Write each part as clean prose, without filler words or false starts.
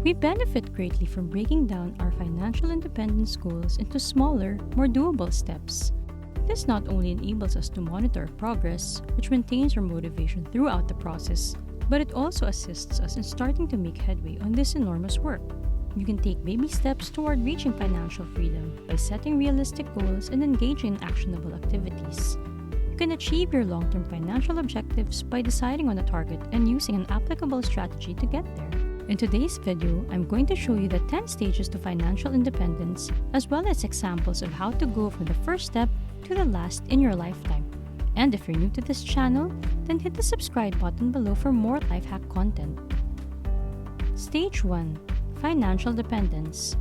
We benefit greatly from breaking down our financial independence goals into smaller, more doable steps. This not only enables us to monitor our progress, which maintains our motivation throughout the process, but it also assists us in starting to make headway on this enormous work. You can take baby steps toward reaching financial freedom by setting realistic goals and engaging in actionable activities. You can achieve your long-term financial objectives by deciding on a target and using an applicable strategy to get there. In today's video, I'm going to show you the 10 stages to financial independence, as well as examples of how to go from the first step to the last in your lifetime. And if you're new to this channel, then hit the subscribe button below for more life hack content. Stage 1. Financial dependence.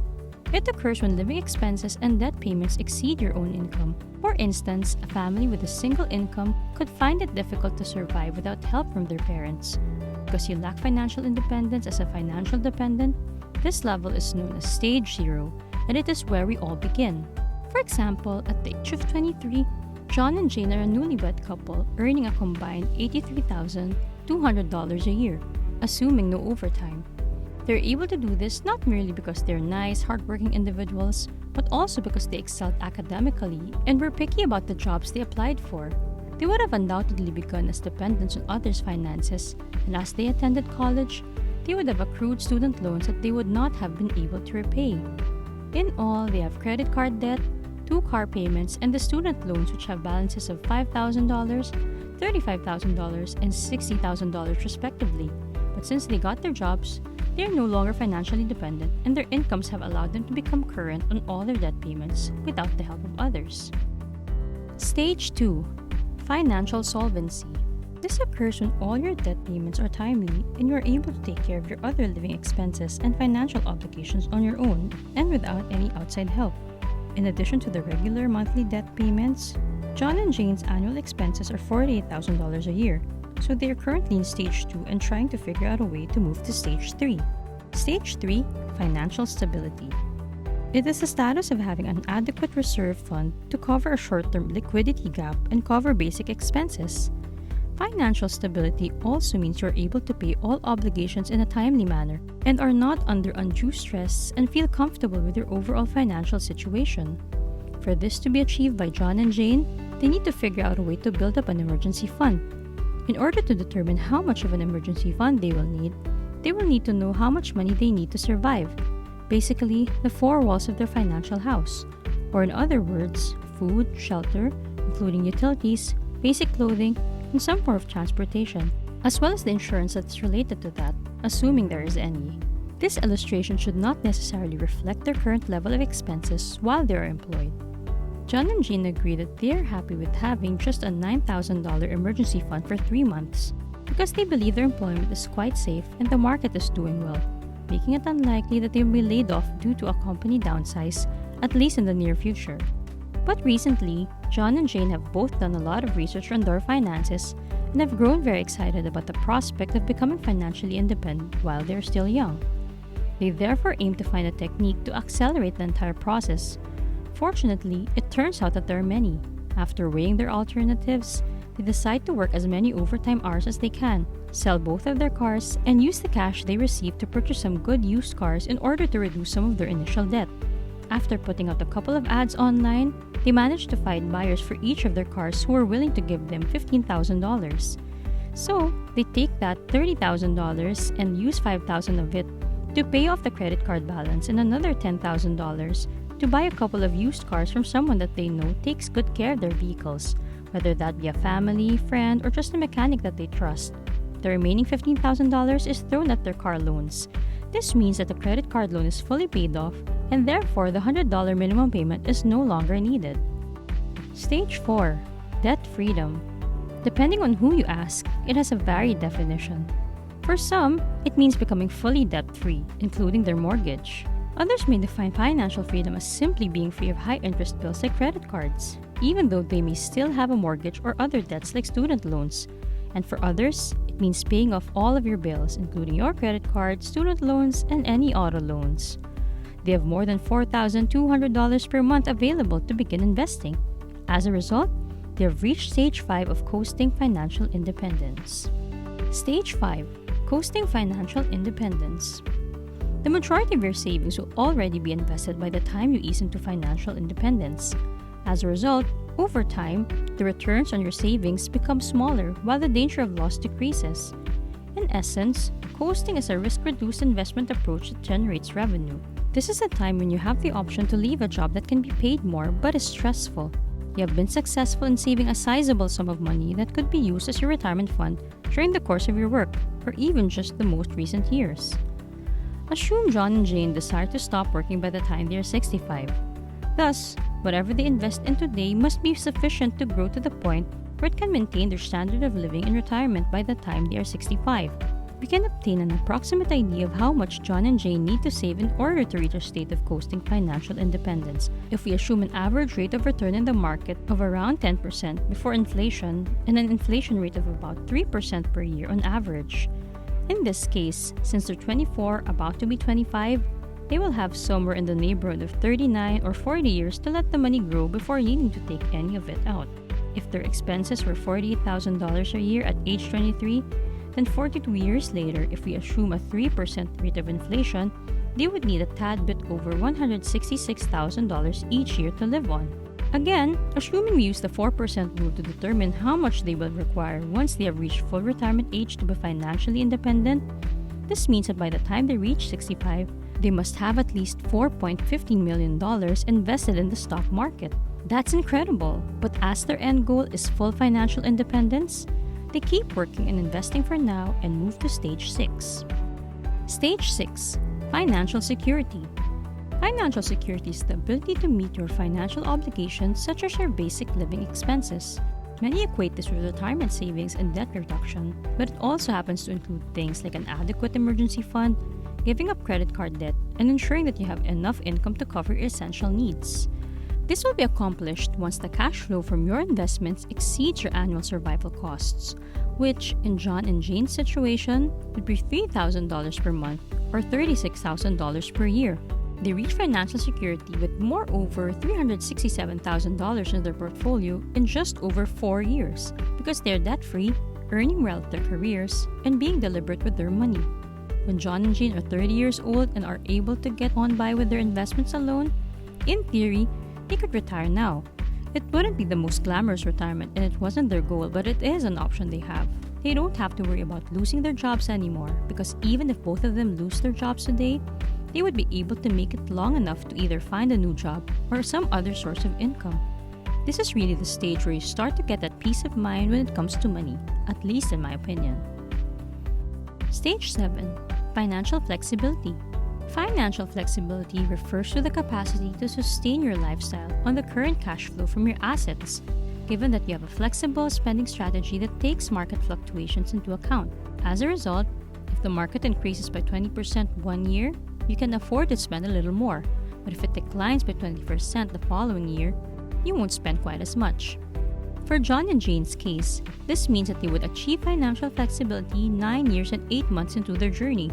It occurs when living expenses and debt payments exceed your own income. For instance, a family with a single income could find it difficult to survive without help from their parents. Because you lack financial independence as a financial dependent, this level is known as Stage 0, and it is where we all begin. For example, at the age of 23, John and Jane are a newlywed couple earning a combined $83,200 a year, assuming no overtime. They're able to do this not merely because they're nice, hardworking individuals, but also because they excelled academically and were picky about the jobs they applied for. They would have undoubtedly begun as dependents on others' finances, and as they attended college, they would have accrued student loans that they would not have been able to repay. In all, they have credit card debt, 2 car payments, and the student loans which have balances of $5,000, $35,000, and $60,000 respectively. But since they got their jobs, they are no longer financially dependent, and their incomes have allowed them to become current on all their debt payments without the help of others. Stage 2. Financial solvency. This occurs when all your debt payments are timely and you are able to take care of your other living expenses and financial obligations on your own and without any outside help. In addition to the regular monthly debt payments, John and Jane's annual expenses are $48,000 a year, so they are currently in Stage 2 and trying to figure out a way to move to Stage 3. Stage 3. Financial stability. It is the status of having an adequate reserve fund to cover a short-term liquidity gap and cover basic expenses. Financial stability also means you're able to pay all obligations in a timely manner and are not under undue stress and feel comfortable with your overall financial situation. For this to be achieved by John and Jane, they need to figure out a way to build up an emergency fund. In order to determine how much of an emergency fund they will need to know how much money they need to survive. Basically, the 4 walls of their financial house, or in other words, food, shelter, including utilities, basic clothing, and some form of transportation, as well as the insurance that's related to that, assuming there is any. This illustration should not necessarily reflect their current level of expenses while they are employed. John and Jane agree that they are happy with having just a $9,000 emergency fund for 3 months because they believe their employment is quite safe and the market is doing well, making it unlikely that they will be laid off due to a company downsize, at least in the near future. But recently, John and Jane have both done a lot of research on their finances and have grown very excited about the prospect of becoming financially independent while they are still young. They therefore aim to find a technique to accelerate the entire process. Fortunately, it turns out that there are many. After weighing their alternatives, they decide to work as many overtime hours as they can, sell both of their cars, and use the cash they receive to purchase some good used cars in order to reduce some of their initial debt. After putting out a couple of ads online, they managed to find buyers for each of their cars who were willing to give them $15,000. So, they take that $30,000 and use $5,000 of it to pay off the credit card balance and another $10,000 to buy a couple of used cars from someone that they know takes good care of their vehicles, whether that be a family, friend, or just a mechanic that they trust. The remaining $15,000 is thrown at their car loans. This means that the credit card loan is fully paid off, and therefore the $100 minimum payment is no longer needed. Stage 4. Debt freedom. Depending on who you ask, it has a varied definition. For some, it means becoming fully debt-free, including their mortgage. Others may define financial freedom as simply being free of high-interest bills like credit cards, even though they may still have a mortgage or other debts like student loans. And for others, it means paying off all of your bills, including your credit card, student loans, and any auto loans. They have more than $4,200 per month available to begin investing. As a result, they have reached Stage 5 of coasting financial independence. Stage 5. Coasting financial independence. The the majority of your savings will already be invested by the time you ease into financial independence. As a result, over time, the returns on your savings become smaller while the danger of loss decreases. In essence, coasting is a risk-reduced investment approach that generates revenue. This is a time when you have the option to leave a job that can be paid more but is stressful. You have been successful in saving a sizable sum of money that could be used as your retirement fund during the course of your work, or even just the most recent years. Assume John and Jane desire to stop working by the time they are 65. Thus, whatever they invest in today must be sufficient to grow to the point where it can maintain their standard of living in retirement by the time they are 65. We can obtain an approximate idea of how much John and Jane need to save in order to reach a state of coasting financial independence if we assume an average rate of return in the market of around 10% before inflation and an inflation rate of about 3% per year on average. In this case, since they're 24, about to be 25, they will have somewhere in the neighborhood of 39 or 40 years to let the money grow before needing to take any of it out. If their expenses were $48,000 a year at age 23, then 42 years later, if we assume a 3% rate of inflation, they would need a tad bit over $166,000 each year to live on. Again, assuming we use the 4% rule to determine how much they will require once they have reached full retirement age to be financially independent, this means that by the time they reach 65, they must have at least $4.15 million invested in the stock market. That's incredible, but as their end goal is full financial independence, they keep working and investing for now and move to Stage 6. Stage 6. Financial security. Financial security is the ability to meet your financial obligations such as your basic living expenses. Many equate this with retirement savings and debt reduction, but it also happens to include things like an adequate emergency fund, giving up credit card debt, and ensuring that you have enough income to cover your essential needs. This will be accomplished once the cash flow from your investments exceeds your annual survival costs, which, in John and Jane's situation, would be $3,000 per month or $36,000 per year. They reach financial security with moreover $367,000 in their portfolio in just over 4 years because they're debt-free, earning well at their careers, and being deliberate with their money. When John and Jane are 30 years old and are able to get on by with their investments alone, in theory, they could retire now. It wouldn't be the most glamorous retirement and it wasn't their goal, but it is an option they have. They don't have to worry about losing their jobs anymore because even if both of them lose their jobs today, they would be able to make it long enough to either find a new job or some other source of income. This is really the stage where you start to get that peace of mind when it comes to money, at least in my opinion. Stage 7. Financial flexibility. Financial flexibility refers to the capacity to sustain your lifestyle on the current cash flow from your assets, given that you have a flexible spending strategy that takes market fluctuations into account. As a result, if the market increases by 20% one year, you can afford to spend a little more, but if it declines by 20% the following year, you won't spend quite as much. For John and Jane's case, this means that they would achieve financial flexibility 9 years and 8 months into their journey,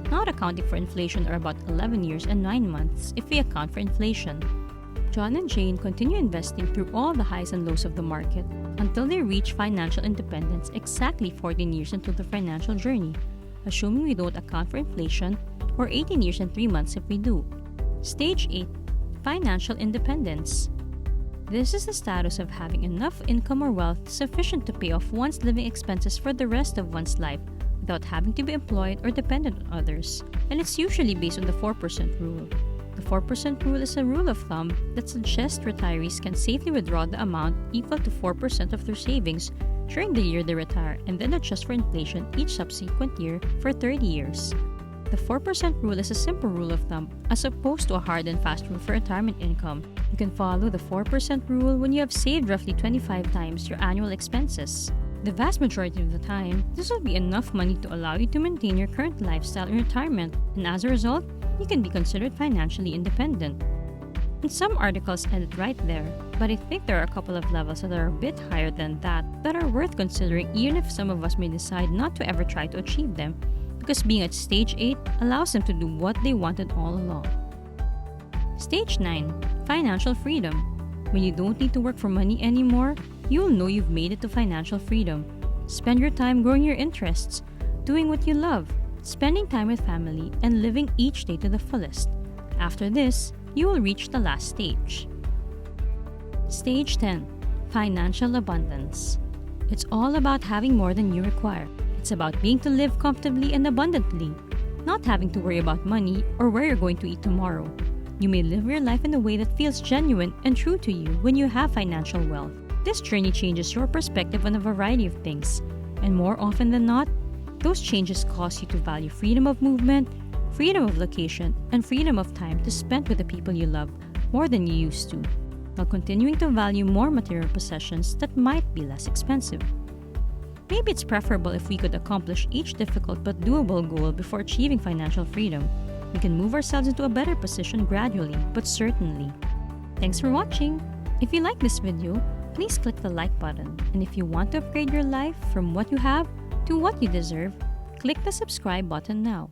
not accounting for inflation, or about 11 years and 9 months if we account for inflation. John and Jane continue investing through all the highs and lows of the market until they reach financial independence exactly 14 years into their financial journey, assuming we don't account for inflation, or 18 years and 3 months if we do. Stage 8. Financial independence. This is the status of having enough income or wealth sufficient to pay off one's living expenses for the rest of one's life without having to be employed or dependent on others, and it's usually based on the 4% rule. The 4% rule is a rule of thumb that suggests retirees can safely withdraw the amount equal to 4% of their savings during the year they retire and then adjust for inflation each subsequent year for 30 years. The 4% rule is a simple rule of thumb as opposed to a hard and fast rule for retirement income. You can follow the 4% rule when you have saved roughly 25 times your annual expenses. The vast majority of the time, this will be enough money to allow you to maintain your current lifestyle in retirement, and as a result, you can be considered financially independent. And some articles end it right there, but I think there are a couple of levels that are a bit higher than that are worth considering even if some of us may decide not to ever try to achieve them, because being at Stage 8 allows them to do what they wanted all along. Stage 9. Financial freedom. When you don't need to work for money anymore, you'll know you've made it to financial freedom. Spend your time growing your interests, doing what you love, spending time with family, and living each day to the fullest. After this, you will reach the last stage. Stage 10. Financial abundance. It's all about having more than you require. It's about being to live comfortably and abundantly, not having to worry about money or where you're going to eat tomorrow. You may live your life in a way that feels genuine and true to you when you have financial wealth. This journey changes your perspective on a variety of things, and more often than not, those changes cause you to value freedom of movement, freedom of location, and freedom of time to spend with the people you love more than you used to, while continuing to value more material possessions that might be less expensive. Maybe it's preferable if we could accomplish each difficult but doable goal before achieving financial freedom. We can move ourselves into a better position gradually, but certainly. Thanks for watching! If you like this video, please click the like button. And if you want to upgrade your life from what you have to what you deserve, click the subscribe button now.